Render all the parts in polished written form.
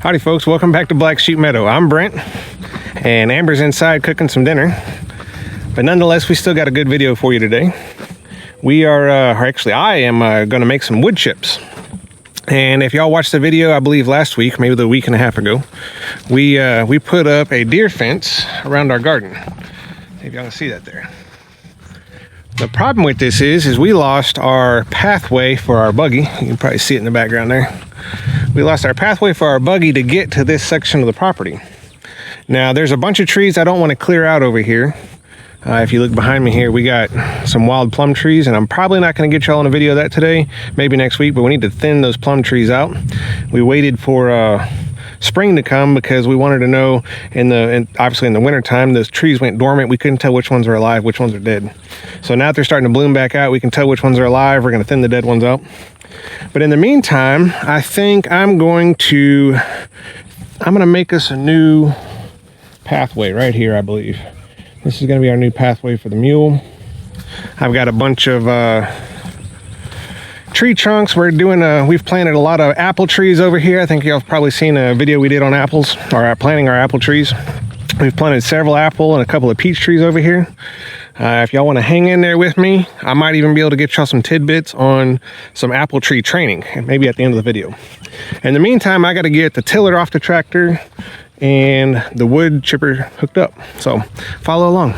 Howdy folks, welcome back to Black Sheep Meadow. I'm Brent, and Amber's inside cooking some dinner. But nonetheless, we still got a good video for you today. We are, I am gonna make some wood chips. And if y'all watched the video, I believe last week, maybe a week and a half ago, we put up a deer fence around our garden. If y'all can see that there. The problem with this is we lost our pathway for our buggy. You can probably see it in the background there. We lost our pathway for our buggy to get to this section of the property. Now, there's a bunch of trees I don't want to clear out over here. If you look behind me here, we got some wild plum trees, and I'm probably not going to get y'all in a video of that today, maybe next week, but we need to thin those plum trees out. We waited for spring to come because we wanted to know, obviously in the winter time, those trees went dormant. We couldn't tell which ones are alive, which ones are dead. So now that they're starting to bloom back out, we can tell which ones are alive. We're going to thin the dead ones out. But in the meantime, I think I'm going to make us a new pathway right here, I believe. This is going to be our new pathway for the mule. I've got a bunch of tree trunks. We've planted a lot of apple trees over here. I think y'all have probably seen a video we did on apples, or planting our apple trees. We've planted several apple and a couple of peach trees over here. If y'all want to hang in there with me, I might even be able to get y'all some tidbits on some apple tree training, maybe at the end of the video. In the meantime, I got to get the tiller off the tractor and the wood chipper hooked up. So follow along.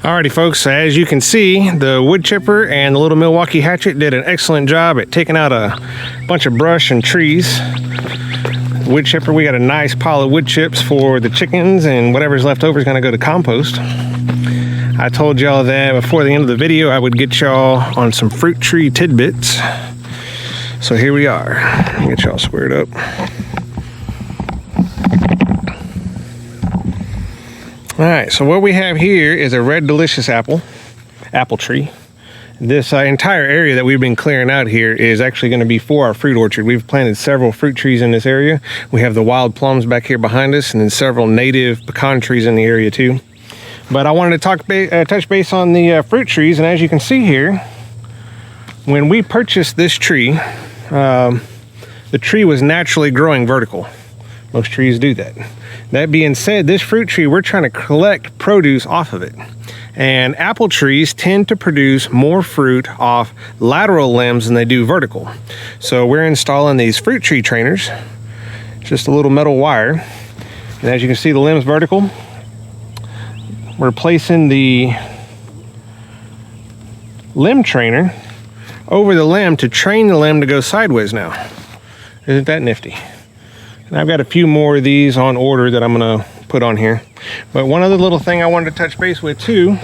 Alrighty folks, as you can see, the wood chipper and the little Milwaukee hatchet did an excellent job at taking out a bunch of brush and trees. Wood chipper, we got a nice pile of wood chips for the chickens, and whatever's left over is going to go to compost. I told y'all that before the end of the video I would get y'all on some fruit tree tidbits. So here we are. Get y'all squared up. Alright, so what we have here is a red delicious apple tree. This entire area that we've been clearing out here is actually going to be for our fruit orchard. We've planted several fruit trees in this area. We have the wild plums back here behind us, and then several native pecan trees in the area too. But I wanted to touch base on the fruit trees, and as you can see here, when we purchased this tree, the tree was naturally growing vertical. Most trees do that. That being said, this fruit tree, we're trying to collect produce off of it. And apple trees tend to produce more fruit off lateral limbs than they do vertical. So we're installing these fruit tree trainers, just a little metal wire. And as you can see, the limb's vertical. We're placing the limb trainer over the limb to train the limb to go sideways now. Isn't that nifty? And I've got a few more of these on order that I'm gonna put on here. But one other little thing I wanted to touch base with too,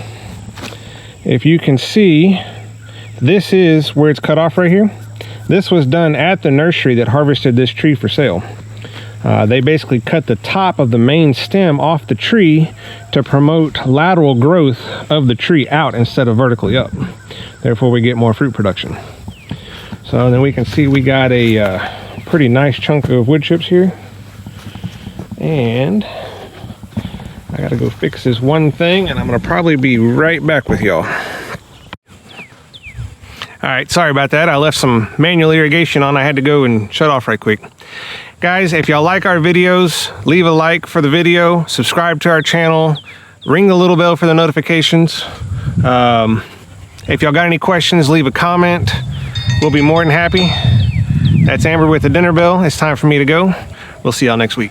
if you can see, this is where it's cut off right here. This was done at the nursery that harvested this tree for sale. They basically cut the top of the main stem off the tree to promote lateral growth of the tree out instead of vertically up. Therefore we get more fruit production. So then we can see we got a pretty nice chunk of wood chips here, and I gotta go fix this one thing, and I'm gonna probably be right back with y'all. All right, sorry about that. I left some manual irrigation on. I had to go and shut off right quick. Guys, if y'all like our videos, leave a like for the video, subscribe to our channel, ring the little bell for the notifications. If y'all got any questions, leave a comment. We'll be more than happy. That's Amber with the dinner bell. It's time for me to go. We'll see y'all next week.